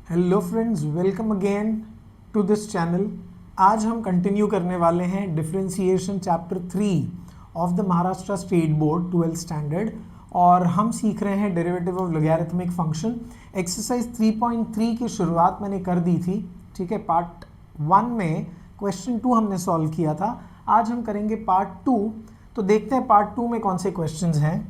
Hello friends, welcome again to this channel. आज हम continue करने वाले हैं differentiation chapter 3 of the Maharashtra state board 12th standard और हम सीख रहे हैं derivative of logarithmic function. Exercise 3.3 की शुरुआत मैंने कर दी थी, ठीक है। पार्ट 1 में क्वेश्चन 2 हमने सॉल्व किया था। आज हम करेंगे पार्ट 2। तो देखते हैं पार्ट 2 में कौन से क्वेश्चंस हैं।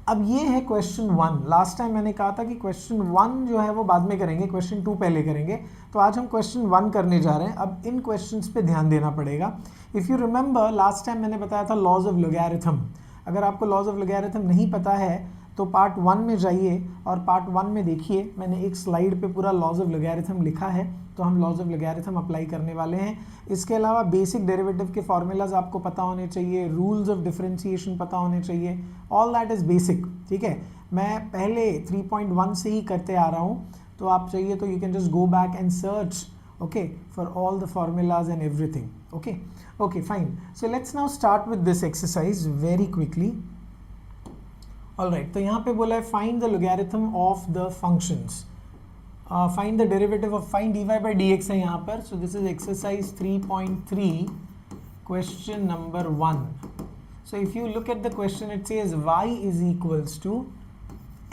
अब ये है क्वेश्चन 1। लास्ट टाइम मैंने कहा था कि क्वेश्चन 1 जो है वो बाद में करेंगे, क्वेश्चन 2 पहले करेंगे। तो आज हम क्वेश्चन 1 करने जा रहे हैं। अब इन क्वेश्चंस पे ध्यान देना पड़ेगा। If you remember last time मैंने बताया था लॉज ऑफ लॉगरिथम। अगर आपको लॉज ऑफ लॉगरिथम नहीं पता है तो पार्ट 1 में जाइए और पार्ट 1 में देखिए, मैंने एक स्लाइड पे पूरा लॉज ऑफ लॉगरिथम लिखा है। तो हम लॉज ऑफ लॉगरिथम अप्लाई करने वाले हैं। इसके अलावा बेसिक डेरिवेटिव के फॉर्मूलाज आपको पता होने चाहिए, रूल्स ऑफ डिफरेंशिएशन पता होने चाहिए, ऑल दैट इज़ बेसिक, ठीक है। मैं पहले 3.1 से ही करते आ रहा हूँ, तो आप चाहिए तो you can just go back and search, okay, for all the formulas and everything. Okay fine. So let's now start with this exercise very quickly. Alright, तो यहाँ पे बोला है find the logarithm of the functions, find the derivative of find dy by dx है यहाँ पर। सो this is exercise 3.3 question number 1। So if you look at the question it says y is equals to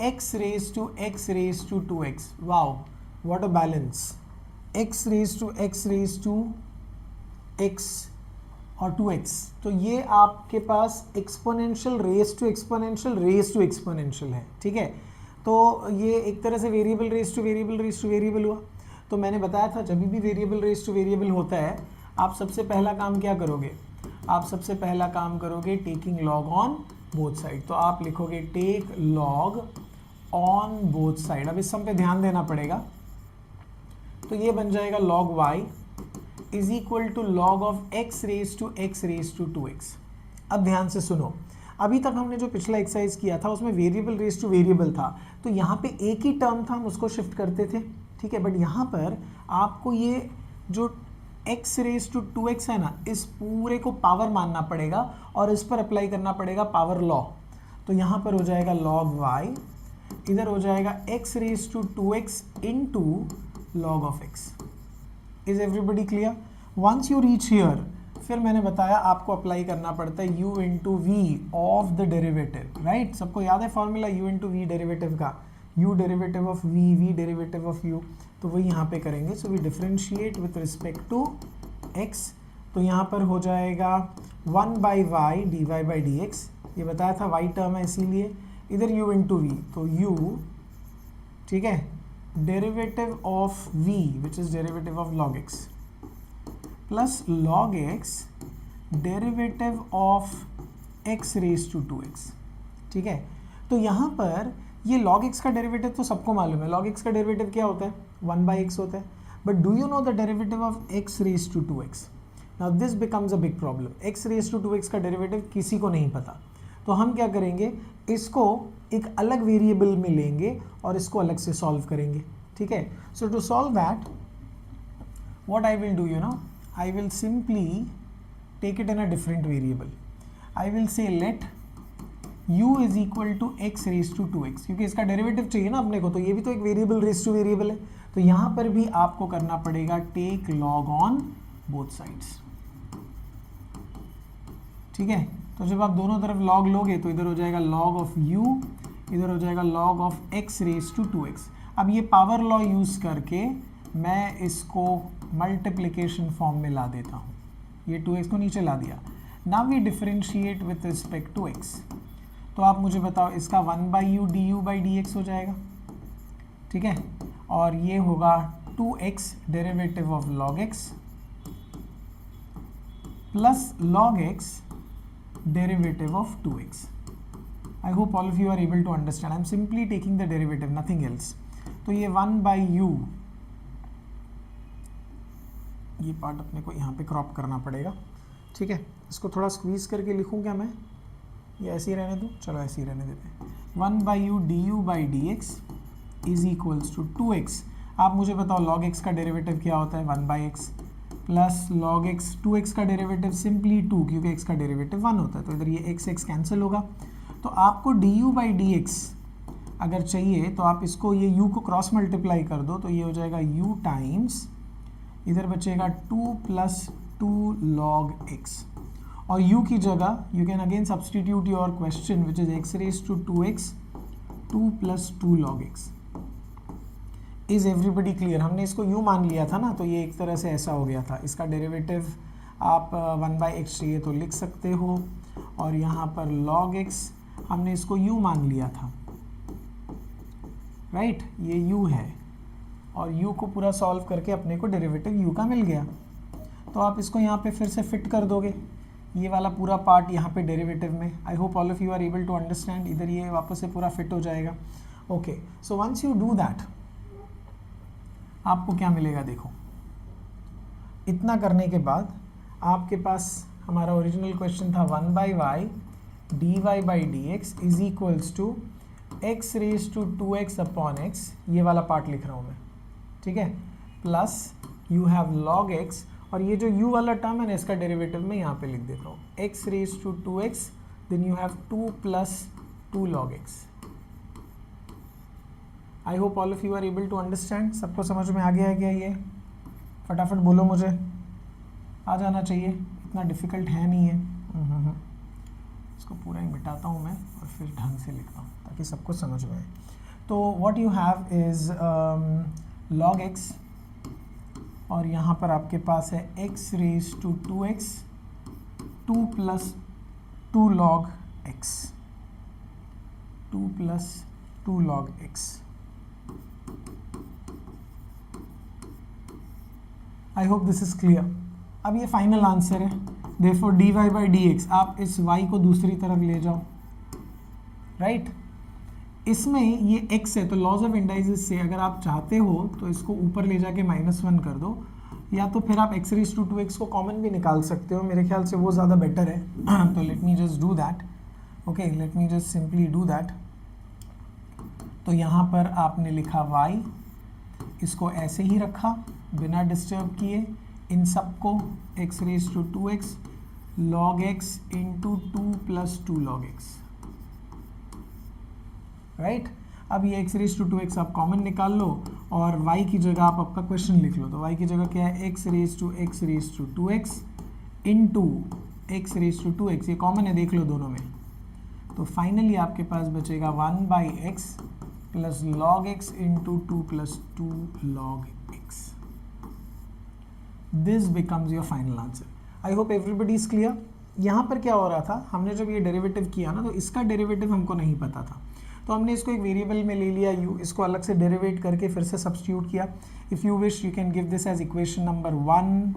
x raise to x raise to 2x। Wow, what a balance. x raise to x raise to x और 2x, तो ये आपके पास exponential raise to exponential raise to exponential है, ठीक है। तो ये एक तरह से variable raise to variable raise to variable हुआ। तो मैंने बताया था जब भी वेरिएबल रेज टू वेरिएबल होता है, आप सबसे पहला काम क्या करोगे? आप सबसे पहला काम करोगे taking log on both side. तो आप लिखोगे take log on both side. अब इस सम पे ध्यान देना पड़ेगा। तो ये बन जाएगा log y is equal to log of x raise to 2x। अब ध्यान से सुनो, अभी तक हमने जो पिछला एक्सरसाइज किया था उसमें वेरिएबल रेज टू वेरिएबल था, तो यहाँ पे एक ही टर्म था, हम उसको शिफ्ट करते थे, ठीक है। बट यहाँ पर आपको ये जो x रेज टू 2x है ना, इस पूरे को पावर मानना पड़ेगा और इस पर अप्लाई करना पड़ेगा पावर लॉ। तो यहाँ पर हो जाएगा लॉग y, इधर हो जाएगा x raise to 2x into log of x। Is everybody clear? Once you reach here, फिर मैंने बताया आपको अप्लाई करना पड़ता है u into v of the derivative, right. सबको याद है formula u into v derivative का, u derivative of v, v derivative of u। तो वही यहाँ पे करेंगे। So we differentiate with respect to x। तो यहाँ पर हो जाएगा 1 by Y D y by d x. ये बताया था y टर्म है इसीलिए। इधर u इंटू वी, तो u, ठीक है, derivative of v which is derivative of log x plus log x derivative of x raise to 2x, ठीक है। तो यहाँ पर ये log x का डेरिवेटिव तो सबको मालूम है। log x का डेरिवेटिव क्या होता है? 1 बाई x होता है। But do you know the derivative of x raise to 2x? Now this becomes a big problem. x raise to 2x का डेरिवेटिव किसी को नहीं पता। तो हम क्या करेंगे, इसको एक अलग वेरिएबल में लेंगे और इसको अलग से सॉल्व करेंगे, ठीक है। So to solve that what I will do, you know, I will simply take it in a different variable. I will say let u is equal to x raised to 2x, क्योंकि इसका derivative चाहिए ना अपने को, तो ये भी तो एक वेरिएबल रेज टू वेरिएबल है। तो यहाँ पर भी आपको करना पड़ेगा take log on both sides, ठीक है। तो जब आप दोनों तरफ लॉग लोगे तो इधर हो जाएगा लॉग ऑफ u, इधर हो जाएगा log of x raise to 2x। अब ये पावर लॉ यूज़ करके मैं इसको मल्टीप्लिकेशन फॉर्म में ला देता हूँ। ये 2x को नीचे ला दिया। Now we differentiate with respect to x। तो आप मुझे बताओ, इसका 1 by u d u by d x हो जाएगा, ठीक है। और ये होगा 2x derivative of log x plus log x derivative of 2x। I hope all of you are able to understand. I am simply taking the derivative, nothing else. तो ये 1 by you, ये पार्ट अपने को यहाँ पे crop करना पड़ेगा, ठीक है। इसको थोड़ा स्क्वीज करके लिखूँ क्या मैं, ये ऐसे ही रहने दूँ? चलो ऐसे ही रहने देते हैं। 1 by u d u by d x is equals to 2x। आप मुझे बताओ log x का डेरिवेटिव क्या होता है? 1 by x plus log x, 2x का डेरिवेटिव सिंपली 2, क्योंकि x का डेरिवेटिव 1 होता है। तो इधर ये x कैंसिल होगा। तो आपको D u by d x अगर चाहिए तो आप इसको ये u को क्रॉस मल्टीप्लाई कर दो, तो ये हो जाएगा u टाइम्स, इधर बचेगा 2 + 2 log x, और u की जगह you can again substitute your question which is x raise to 2x 2 + 2 log x। Is everybody clear? हमने इसको u मान लिया था ना, तो ये एक तरह से ऐसा हो गया था। इसका डेरिवेटिव आप 1/x चाहिए तो लिख सकते हो, और यहाँ पर log x हमने इसको u मान लिया था, राइट ये u है, और u को पूरा सॉल्व करके अपने को डेरिवेटिव u का मिल गया। तो आप इसको यहाँ पे फिर से फिट कर दोगे, ये वाला पूरा पार्ट यहाँ पे डेरिवेटिव में। I hope all of you are able to understand. इधर ये वापस से पूरा फिट हो जाएगा। Okay, so once you do that आपको क्या मिलेगा, देखो इतना करने के बाद आपके पास हमारा ओरिजिनल क्वेश्चन था 1/y dy/dx is equals to x raise to 2x upon x, ये वाला पार्ट लिख रहा हूँ मैं, ठीक है, plus you have log x, और ये जो u वाला टर्म है ना इसका डेरिवेटिव में यहाँ पे लिख देता हूँ, x raise to 2x, then you have 2 + 2 log x। I hope all of you are able to understand. सबको समझ में आ गया है क्या? ये फटाफट बोलो, मुझे आ जाना चाहिए, इतना डिफ़िकल्ट है नहीं है। इसको पूरा ही मिटाता हूँ मैं और फिर ढंग से लिखता हूँ ताकि सबको समझ में आए। तो what you have is log x, और यहाँ पर आपके पास है x raise to 2x 2 + 2 log x, 2 + 2 log x। I hope this is clear. अब ये फाइनल आंसर है, देयरफॉर dy/dx, आप इस y को दूसरी तरफ ले जाओ, राइट इसमें ये x है तो लॉज ऑफ इंडाइसिस से अगर आप चाहते हो तो इसको ऊपर ले जाके -1 कर दो, या तो फिर आप x रेज टू 2x को कॉमन भी निकाल सकते हो, मेरे ख्याल से वो ज़्यादा बेटर है। तो let me just do that. Okay, let me just simply do that. तो यहाँ पर आपने लिखा y, इसको ऐसे ही रखा बिना डिस्टर्ब किए, इन सबको x raise to 2x log x into 2 + 2 log x, right. अब ये x रेज टू 2x आप कॉमन निकाल लो, और y की जगह आप आपका क्वेश्चन लिख लो। तो y की जगह क्या है, x raise to 2x into x raise to 2x, ये कॉमन है देख लो दोनों में। तो फाइनली आपके पास बचेगा 1/x plus log x into 2 + 2 log x। This becomes your final answer. I hope everybody is clear. यहाँ पर क्या हो रहा था, हमने जब ये डेरिवेटिव किया ना तो इसका डेरिवेटिव हमको नहीं पता था, तो हमने इसको एक वेरिएबल में ले लिया u, इसको अलग से डेरिवेट करके फिर से सब्स्टिट्यूट किया। If you wish you can give this as equation number 1,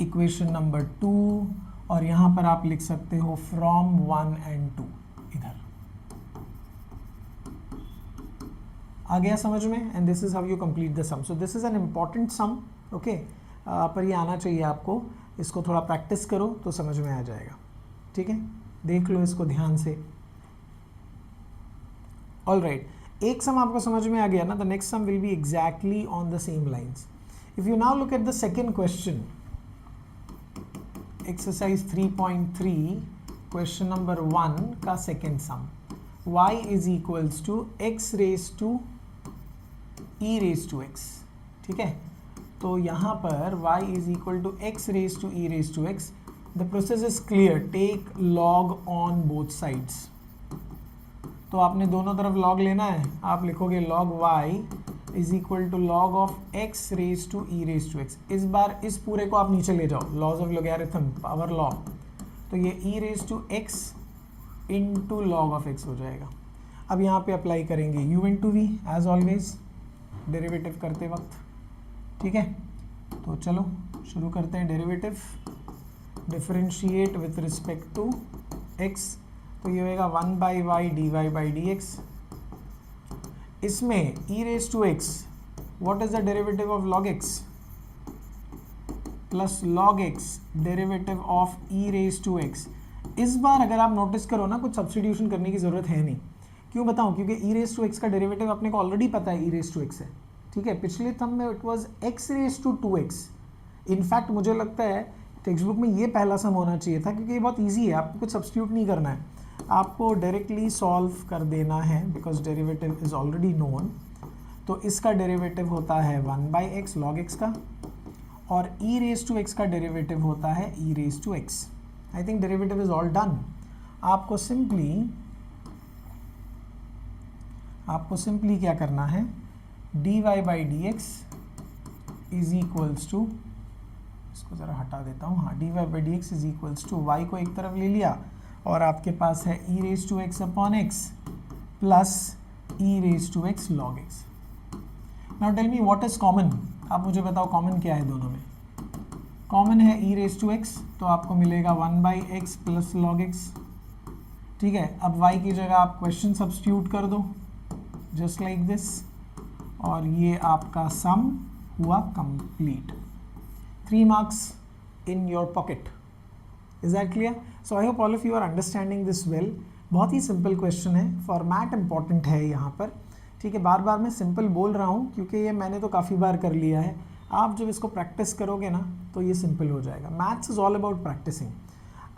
equation number 2, और यहाँ पर आप लिख सकते हो फ्रॉम 1 and 2। इधर आ गया समझ में? And this is how you complete the sum. So this is an important sum, okay, पर ये आना चाहिए आपको, इसको थोड़ा प्रैक्टिस करो तो समझ में आ जाएगा, ठीक है, देख लो इसको ध्यान से। ऑल राइट, एक सम आपको समझ में आ गया ना, the next sum will be exactly on the same lines. If you now look at the second question, exercise 3.3 question number 1 का second sum, y is equals to x raise to e raise to x, ठीक है। तो यहाँ पर y is equal to x raise to e raise to x, the process is clear, take log on both sides. तो आपने दोनों तरफ log लेना है, आप लिखोगे log y is equal to log of x raise to e raise to x। इस बार इस पूरे को आप नीचे ले जाओ, laws of logarithm, power law, तो ये e raise to x into log of x हो जाएगा। अब यहाँ पे अप्लाई करेंगे u into v as always derivative करते वक्त, ठीक है। तो चलो शुरू करते हैं derivative, differentiate with respect to x, तो ये होएगा 1/y dy/dx। इसमें e raise to x, what is the derivative of log x, plus log x derivative of e raise to x। इस बार अगर आप नोटिस करो ना, कुछ सब्स्टिट्यूशन करने की ज़रूरत है नहीं। क्यों बताऊं? क्योंकि e रेज टू x का डेरिवेटिव अपने को ऑलरेडी पता है, e रेज टू x है, ठीक है। पिछले थम में it was x raise to 2x। In fact मुझे लगता है टेक्स्ट बुक में ये पहला सम होना चाहिए था, क्योंकि ये बहुत ईजी है, आपको कुछ सब्स्टिट्यूट नहीं करना है। आपको डायरेक्टली सॉल्व कर देना है because derivative is already known. तो इसका डेरिवेटिव होता है 1/x log x का, और e रेज टू x का डेरिवेटिव होता है e raise to x। I think derivative is all done. आपको सिंपली क्या करना है, dy/dx इज इक्वल्स टू, इसको ज़रा हटा देता हूँ, हाँ, dy/dx is equals to y को एक तरफ ले लिया और आपके पास है e raise to x upon x plus e raise to x log x। Now tell me what is common, आप मुझे बताओ कॉमन क्या है दोनों में। कॉमन है e रेज टू x, तो आपको मिलेगा 1/x प्लस log x। ठीक है, अब y की जगह आप क्वेश्चन सब्स्टिट्यूट कर दो जस्ट लाइक दिस, और ये आपका सम हुआ complete. 3 marks in your pocket. Is that clear? So I hope all of you are understanding this well. बहुत ही सिंपल क्वेश्चन है, फॉर्मेट इंपॉर्टेंट है यहाँ पर। ठीक है, बार बार मैं सिंपल बोल रहा हूँ क्योंकि ये मैंने तो काफ़ी बार कर लिया है। आप जब इसको प्रैक्टिस करोगे ना तो ये सिंपल हो जाएगा। Maths is all about practising.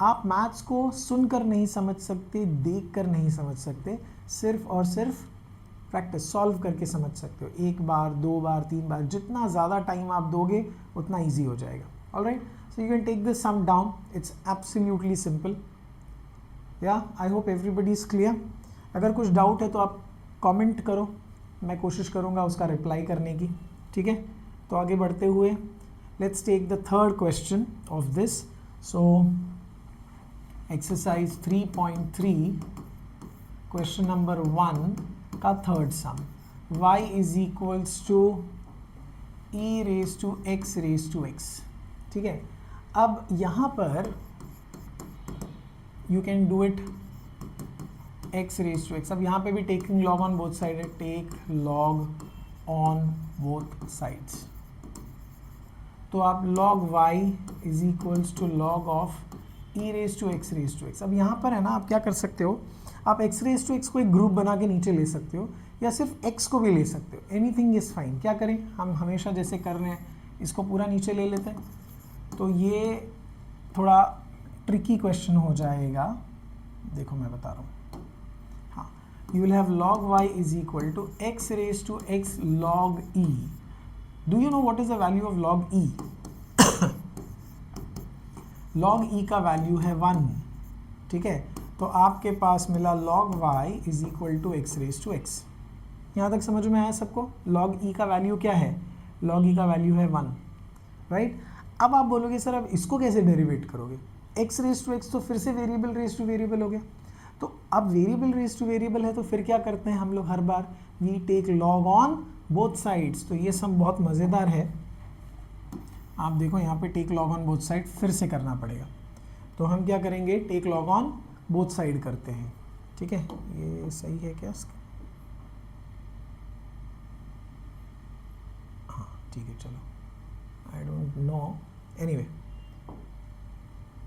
आप मैथ्स को सुनकर नहीं समझ सकते, देखकर नहीं समझ सकते, सिर्फ और सिर्फ प्रैक्टिस सॉल्व करके समझ सकते हो। 1 बार 2 बार 3 बार, जितना ज़्यादा टाइम आप दोगे उतना ईजी हो जाएगा। Alright, so you can take this sum down, it's absolutely simple. या I hope everybody is clear. अगर कुछ डाउट है तो आप कमेंट करो, मैं कोशिश करूँगा उसका रिप्लाई करने की। ठीक है, तो आगे बढ़ते हुए let's take the third question of this. So exercise 3.3 question number 1 का third sum, y is equals to e raise to x raise to x। ठीक है, अब यहाँ पर you can do it x raise to x। अब यहाँ पे भी taking log on both side है, take log on both sides. तो आप log y is equals to log of e raise to x raise to x। अब यहाँ पर है ना, आप क्या कर सकते हो, आप x रेज टू x को एक ग्रुप बना के नीचे ले सकते हो, या सिर्फ x को भी ले सकते हो, एनीथिंग इज़ फाइन। क्या करें, हम हमेशा जैसे कर रहे हैं, इसको पूरा नीचे ले लेते हैं। तो ये थोड़ा ट्रिकी क्वेश्चन हो जाएगा, देखो मैं बता रहा हूँ। हाँ, you will have log y is equal to x raise to x log e। Do you know what is the value of log e? log e का वैल्यू है 1। ठीक है, तो आपके पास मिला log y is equal to x raise to x। यहाँ तक समझ में आया सबको? log e का वैल्यू क्या है? log e का वैल्यू है 1, राइट? अब आप बोलोगे सर अब इसको कैसे डेरिवेट करोगे? x रेज टू x तो फिर से वेरिएबल रेज टू वेरिएबल हो गया। तो अब वेरिएबल रेज टू वेरिएबल है तो फिर क्या करते हैं हम लोग हर बार, we take log on both sides. तो ये सब बहुत मज़ेदार है। आप देखो यहाँ पे take log on both side फिर से करना पड़ेगा। तो हम क्या करेंगे, take log on both side करते हैं। ठीक है, ये सही है क्या इसका? हाँ ठीक है, चलो, I don't know, anyway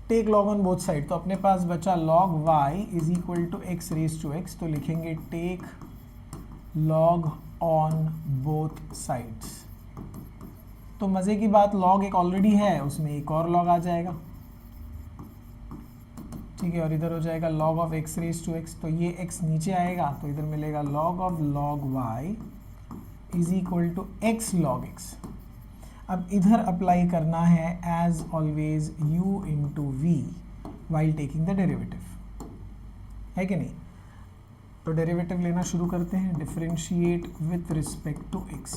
take log on both side. तो अपने पास बचा log y is equal to x raise to x। तो लिखेंगे take log on both sides. तो मज़े की बात, log एक ऑलरेडी है, उसमें एक और log आ जाएगा। ठीक है, और इधर हो जाएगा log of x raise to x। तो ये x नीचे आएगा तो इधर मिलेगा log of log y is equal to x log x। अब इधर अप्लाई करना है as always u into v while taking the derivative, है कि नहीं? तो डेरिवेटिव लेना शुरू करते हैं, differentiate with respect to x।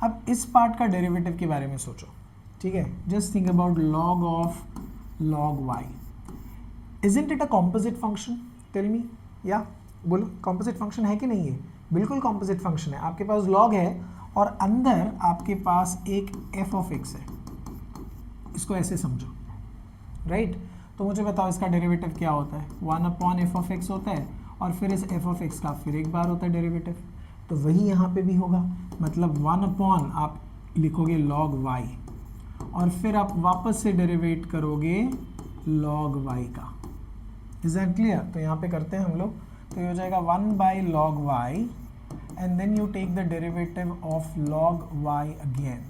अब इस पार्ट का डेरिवेटिव के बारे में सोचो। ठीक है, just think about log of log y। Isn't it a composite function? Tell me, या बोलो, कॉम्पोजिट फंक्शन है कि नहीं है? बिल्कुल कॉम्पोजिट फंक्शन है। आपके पास log है और अंदर आपके पास एक f ऑफ x है, इसको ऐसे समझो, राइट? तो मुझे बताओ इसका डेरिवेटिव क्या होता है? 1 अपॉन एफ ऑफ एक्स होता है, और फिर इस एफ ऑफ एक्स का फिर एक बार होता है डेरिवेटिव। तो वही यहाँ पे भी होगा, मतलब 1 अपॉन आप लिखोगे log y, और फिर आप वापस से डेरिवेट करोगे log y का। Is that clear? तो यहाँ पे करते हैं हम लोग। तो ये हो जाएगा 1 by log y, and then you take the derivative of log y again।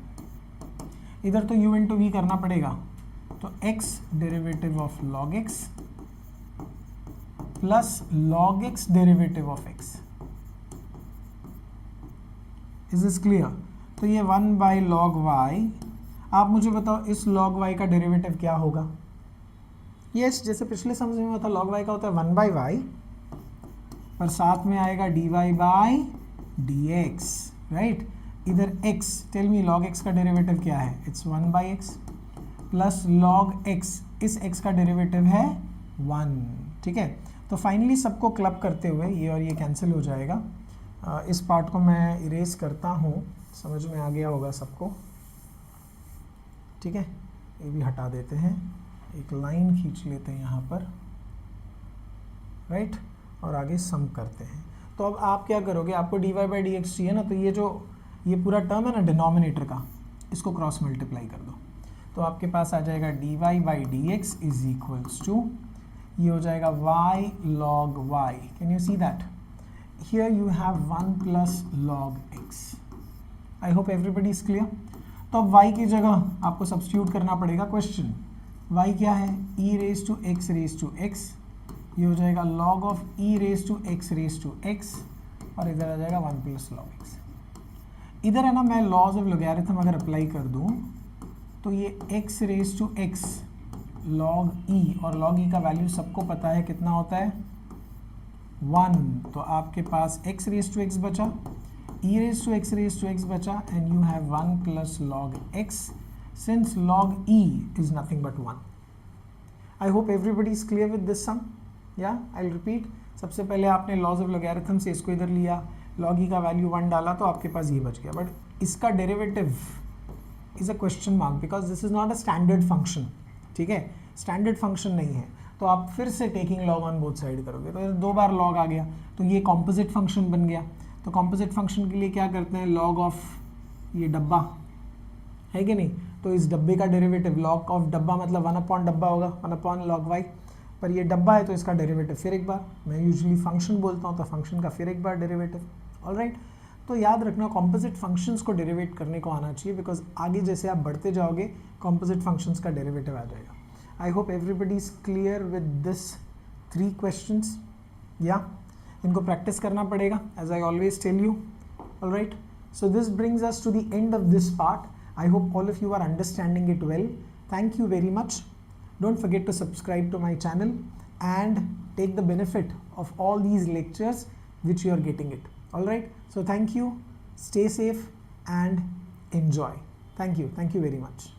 इधर तो u into v करना पड़ेगा, तो x derivative of log x plus log x derivative of x। Is this clear? तो ये 1 बाई लॉग y, आप मुझे बताओ इस log y का डेरिवेटिव क्या होगा? यस, जैसे पिछले समझ में होता log y का होता है 1 बाई y, पर साथ में आएगा dy बाई dx, राइट? इधर x, tell me log x का डेरिवेटिव क्या है? It's 1 by x plus log x, इस x का डेरिवेटिव है 1, ठीक है? तो फाइनली सबको क्लब करते हुए ये और ये कैंसिल हो जाएगा। इस पार्ट को मैं इरेज करता हूँ, समझ में आ गया होगा सबको, ठीक है? ये भी हटा देते हैं, एक लाइन खींच लेते हैं यहाँ पर, राइट? और आगे सम करते हैं। तो अब आप क्या करोगे, आपको dy बाई डी एक्स चाहिए ना, तो ये पूरा टर्म है ना डिनोमिनेटर का, इसको क्रॉस मल्टीप्लाई कर दो, तो आपके पास आ जाएगा dy by d x is equals to, ये हो जाएगा y log y। Can you see that? Here you have 1 plus log x। I hope everybody is clear. तो अब y की जगह आपको सब्स्टिट्यूट करना पड़ेगा। क्वेश्चन y क्या है? e raise to x raise to x, ये हो जाएगा log of e raise to x, और इधर आ जाएगा 1 प्लस log x। इधर है ना, मैं लॉज ऑफ लॉगरिथम अगर अप्लाई कर दूं तो ये x raise to x log e, और log e का वैल्यू सबको पता है कितना होता है 1, तो आपके पास x रेज टू x बचा, e रेज टू x बचा, and you have 1 plus log x, since log e is nothing but 1। I hope everybody is clear with this sum। Yeah, I'll repeat। सबसे पहले आपने laws of logarithm से इसको इधर लिया, log e का value 1 डाला, तो आपके पास ये बच गया, बट इसका derivative is a question mark because this is not a standard function, ठीक है? स्टैंडर्ड फंक्शन नहीं है, तो आप फिर से taking log on both side करोगे, तो 2 बार लॉग आ गया, तो ये कॉम्पोजिट फंक्शन बन गया। तो कॉम्पोजिट फंक्शन के लिए क्या करते हैं, लॉग ऑफ ये डब्बा है कि नहीं, तो इस डब्बे का डेरिवेटिव लॉग ऑफ डब्बा मतलब 1 अपॉन डब्बा होगा, 1 अपॉन log y, पर ये डब्बा है तो इसका डेरिवेटिव फिर एक बार, मैं यूजुअली फंक्शन बोलता हूँ तो फंक्शन का फिर एक बार डेरिवेटिव। ऑलराइट, तो याद रखना कॉम्पोजिट फंक्शंस को डेरिवेट करने को आना चाहिए, बिकॉज आगे जैसे आप बढ़ते जाओगे कॉम्पोजिट फंक्शंस का डेरिवेटिव आ जाएगा। I hope everybody is clear with this 3 questions. या इनको प्रैक्टिस करना पड़ेगा, as I always tell you. Alright, so this brings us to the end of this part. I hope all of you are understanding it well. Thank you very much. Don't forget to subscribe to my channel and take the benefit of all these lectures which you are getting it. Alright, so thank you, stay safe and enjoy. Thank you very much.